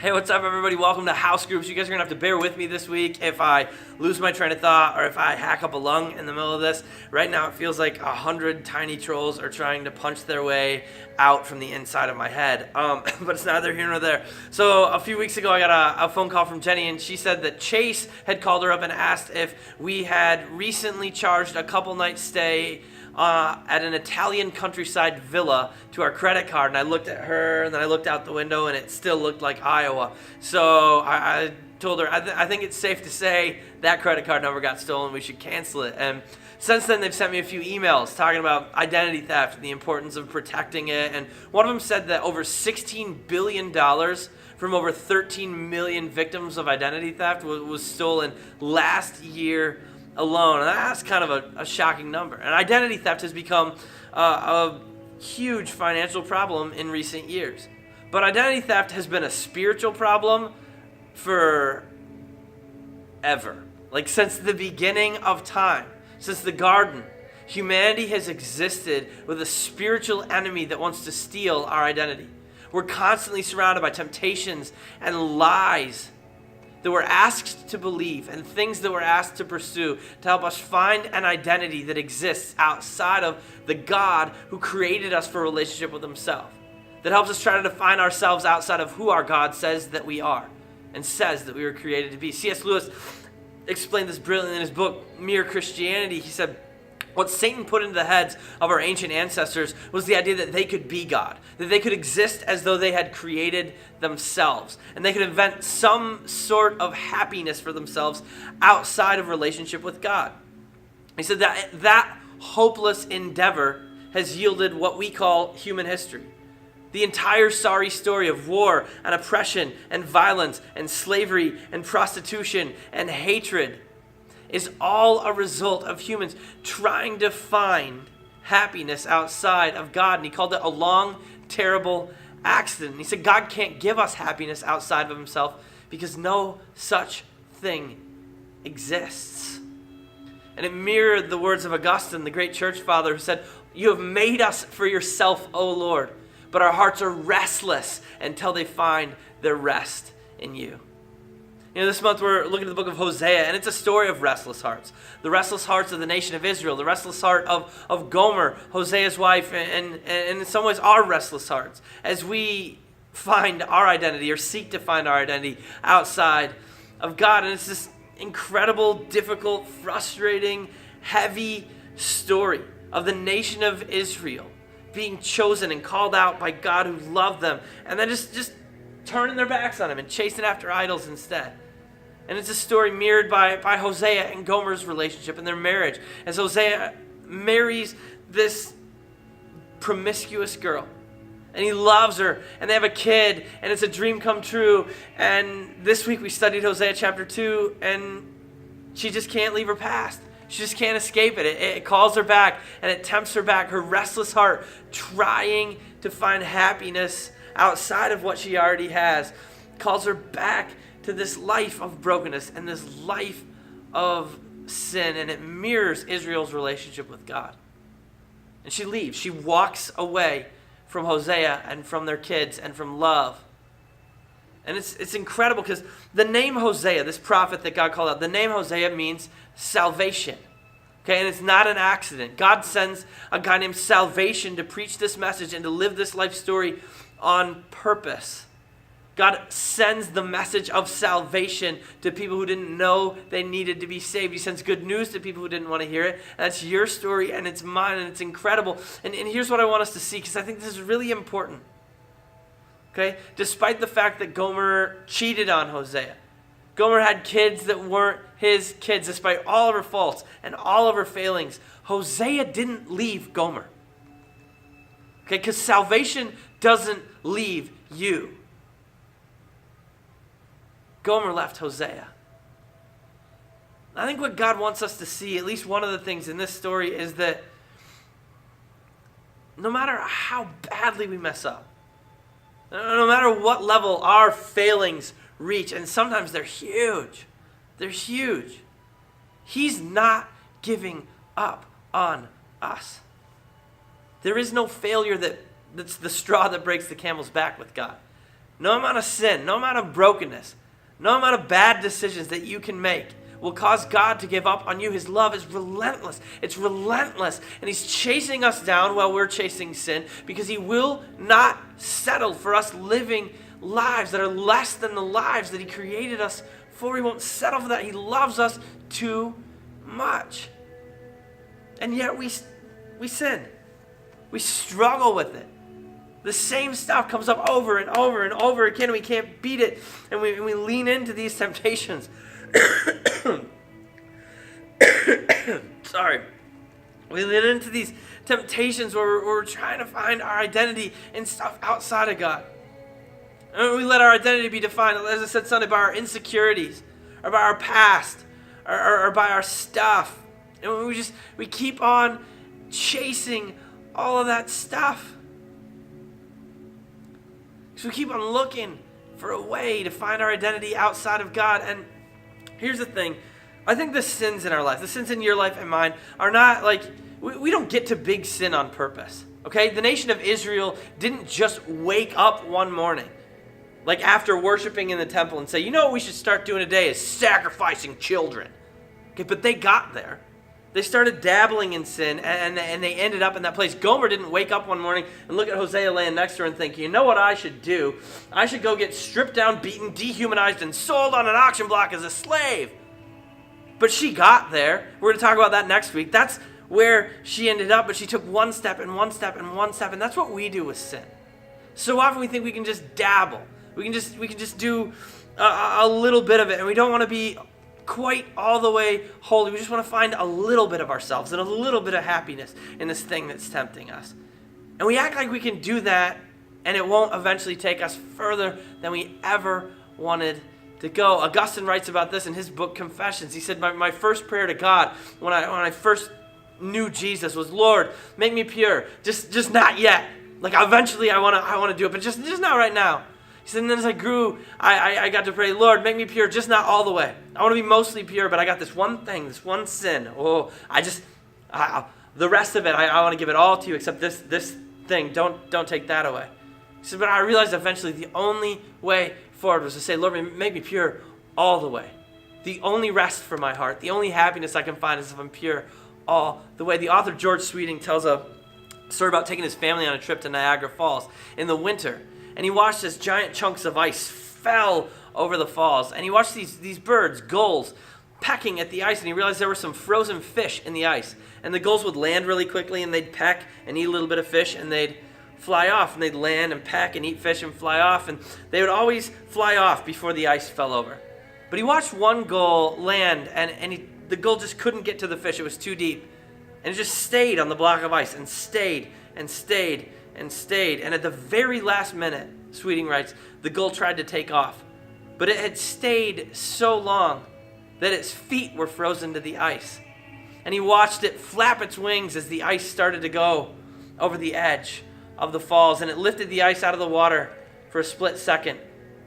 Hey, what's up, everybody? Welcome to House Groups. You guys are going to have to bear with me this week if I lose my train of thought or if I hack up a lung in the middle of this. Right now, it feels like 100 tiny trolls are trying to punch their way out from the inside of my head. But it's neither here nor there. So a few weeks ago, I got a phone call from Jenny, and she said that Chase had called her up and asked if we had recently charged a couple nights stay at an Italian countryside villa to our credit card. And I looked at her, and then I looked out the window, and it still looked like Iowa. So I told her, I think it's safe to say that credit card number got stolen. We should cancel it. And since then, they've sent me a few emails talking about identity theft and the importance of protecting it. And one of them said that over $16 billion from over 13 million victims of identity theft was stolen last year alone. And that's kind of a shocking number. And identity theft has become a huge financial problem in recent years. But identity theft has been a spiritual problem for ever. Like since the beginning of time, since the garden, humanity has existed with a spiritual enemy that wants to steal our identity. We're constantly surrounded by temptations and lies that we're asked to believe and things that we're asked to pursue to help us find an identity that exists outside of the God who created us for a relationship with himself. That helps us try to define ourselves outside of who our God says that we are and says that we were created to be. C.S. Lewis explained this brilliantly in his book, Mere Christianity. He said, what Satan put into the heads of our ancient ancestors was the idea that they could be God, that they could exist as though they had created themselves, and they could invent some sort of happiness for themselves outside of relationship with God. He said that hopeless endeavor has yielded what we call human history. The entire sorry story of war and oppression and violence and slavery and prostitution and hatred is all a result of humans trying to find happiness outside of God. And he called it a long, terrible accident. And he said God can't give us happiness outside of himself because no such thing exists. And it mirrored the words of Augustine, the great church father, who said, "You have made us for yourself, O Lord, but our hearts are restless until they find their rest in you." You know, this month we're looking at the book of Hosea, and it's a story of restless hearts. The restless hearts of the nation of Israel, the restless heart of Gomer, Hosea's wife, and in some ways our restless hearts as we find our identity or seek to find our identity outside of God. And it's this incredible, difficult, frustrating, heavy story of the nation of Israel being chosen and called out by God who loved them, and then just turning their backs on him and chasing after idols instead. And it's a story mirrored by Hosea and Gomer's relationship and their marriage. As Hosea marries this promiscuous girl, and he loves her, and they have a kid, and it's a dream come true. And this week we studied Hosea chapter 2, and she just can't leave her past. She just can't escape it. It calls her back, and it tempts her back, her restless heart trying to find happiness outside of what she already has, calls her back to this life of brokenness and this life of sin, and it mirrors Israel's relationship with God. And she leaves. She walks away from Hosea and from their kids and from love. And it's incredible because the name Hosea, this prophet that God called out, the name Hosea means salvation. Okay, and it's not an accident. God sends a guy named Salvation to preach this message and to live this life story on purpose. God sends the message of salvation to people who didn't know they needed to be saved. He sends good news to people who didn't want to hear it. And that's your story, and it's mine, and it's incredible. And here's what I want us to see, because I think this is really important. Okay? Despite the fact that Gomer cheated on Hosea, Gomer had kids that weren't his kids, despite all of her faults and all of her failings, Hosea didn't leave Gomer. Okay? Because salvation doesn't leave you. Gomer left Hosea. I think what God wants us to see, at least one of the things in this story, is that no matter how badly we mess up, no matter what level our failings reach, and sometimes they're huge, He's not giving up on us. There is no failure that's the straw that breaks the camel's back with God. no amount of sin, no amount of brokenness, no amount of bad decisions that you can make will cause God to give up on you. His love is relentless. It's relentless. And he's chasing us down while we're chasing sin because he will not settle for us living lives that are less than the lives that he created us for. He won't settle for that. He loves us too much. And yet we sin. We struggle with it. The same stuff comes up over and over and over again, and we can't beat it. And we lean into these temptations. Sorry. We lean into these temptations where we're trying to find our identity in stuff outside of God. And we let our identity be defined, as I said Sunday, by our insecurities, or by our past, or by our stuff. And we keep on chasing all of that stuff. So we keep on looking for a way to find our identity outside of God. And here's the thing. I think the sins in our life, the sins in your life and mine, are not like, we don't get to big sin on purpose. Okay? The nation of Israel didn't just wake up one morning, like after worshiping in the temple, and say, you know what we should start doing today is sacrificing children. Okay, but they got there. They started dabbling in sin, and they ended up in that place. Gomer didn't wake up one morning and look at Hosea laying next to her and think, you know what I should do? I should go get stripped down, beaten, dehumanized, and sold on an auction block as a slave. But she got there. We're going to talk about that next week. That's where she ended up, but she took one step and one step and one step, and that's what we do with sin. So often we think we can just dabble. We can just do a little bit of it, and we don't want to be quite all the way holy. We just want to find a little bit of ourselves and a little bit of happiness in this thing that's tempting us. And we act like we can do that, and it won't eventually take us further than we ever wanted to go. Augustine writes about this in his book Confessions. He said, my first prayer to God when I first knew Jesus was, Lord, make me pure. Just not yet. Like eventually I want to do it, but just not right now. He said, and then as I grew, I got to pray, Lord, make me pure, just not all the way. I want to be mostly pure, but I got this one thing, this one sin. Oh, the rest of it, I want to give it all to you, except this thing. Don't take that away. He said, but I realized eventually the only way forward was to say, Lord, make me pure all the way. The only rest for my heart, the only happiness I can find is if I'm pure all the way. The author George Sweeting tells a story about taking his family on a trip to Niagara Falls in the winter. And he watched as giant chunks of ice fell over the falls. And he watched these birds, gulls, pecking at the ice. And he realized there were some frozen fish in the ice. And the gulls would land really quickly, and they'd peck and eat a little bit of fish, and they'd fly off. And they'd land and peck and eat fish and fly off. And they would always fly off before the ice fell over. But he watched one gull land, and the gull just couldn't get to the fish. It was too deep. And it just stayed on the block of ice and stayed and stayed and stayed. And at the very last minute, Sweeting writes, the gull tried to take off. But it had stayed so long that its feet were frozen to the ice. And he watched it flap its wings as the ice started to go over the edge of the falls. And it lifted the ice out of the water for a split second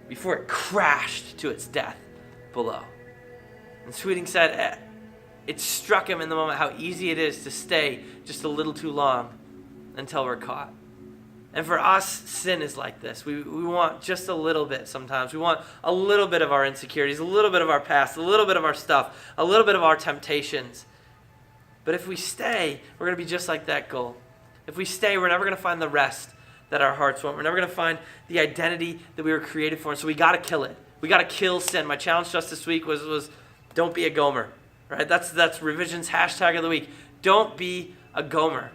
before it crashed to its death below. And Sweeting said it struck him in the moment how easy it is to stay just a little too long until we're caught. And for us, sin is like this. We want just a little bit sometimes. We want a little bit of our insecurities, a little bit of our past, a little bit of our stuff, a little bit of our temptations. But if we stay, we're going to be just like that gull. If we stay, we're never going to find the rest that our hearts want. We're never going to find the identity that we were created for. And so we got to kill it. We got to kill sin. My challenge just this week was don't be a Gomer. Right? That's Revision's hashtag of the week. Don't be a Gomer.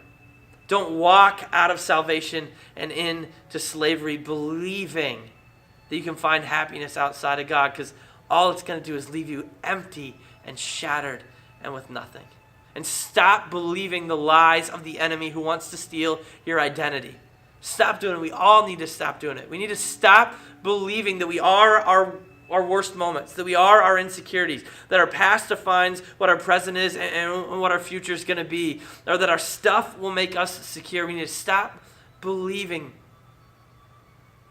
Don't walk out of salvation and into slavery believing that you can find happiness outside of God, because all it's going to do is leave you empty and shattered and with nothing. And stop believing the lies of the enemy who wants to steal your identity. Stop doing it. We all need to stop doing it. We need to stop believing that we are our worst moments, that we are our insecurities, that our past defines what our present is and what our future is going to be, or that our stuff will make us secure. We need to stop believing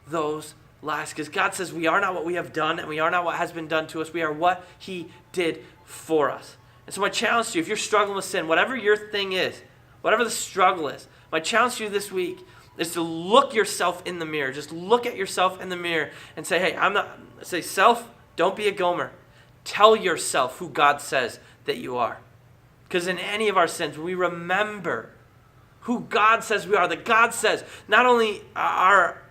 those lies, because God says we are not what we have done, and we are not what has been done to us. We are what he did for us. And so my challenge to you, if you're struggling with sin, whatever your thing is, whatever the struggle is, my challenge to you this week is to look yourself in the mirror. Just look at yourself in the mirror and say, hey, say, self, don't be a Gomer. Tell yourself who God says that you are. Because in any of our sins, we remember who God says we are. That God says, not only are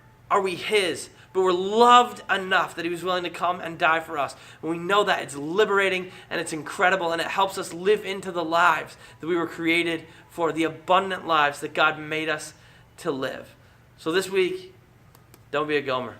we his, but we're loved enough that he was willing to come and die for us. And we know that it's liberating and it's incredible, and it helps us live into the lives that we were created for, the abundant lives that God made us to live. So this week, don't be a Gomer.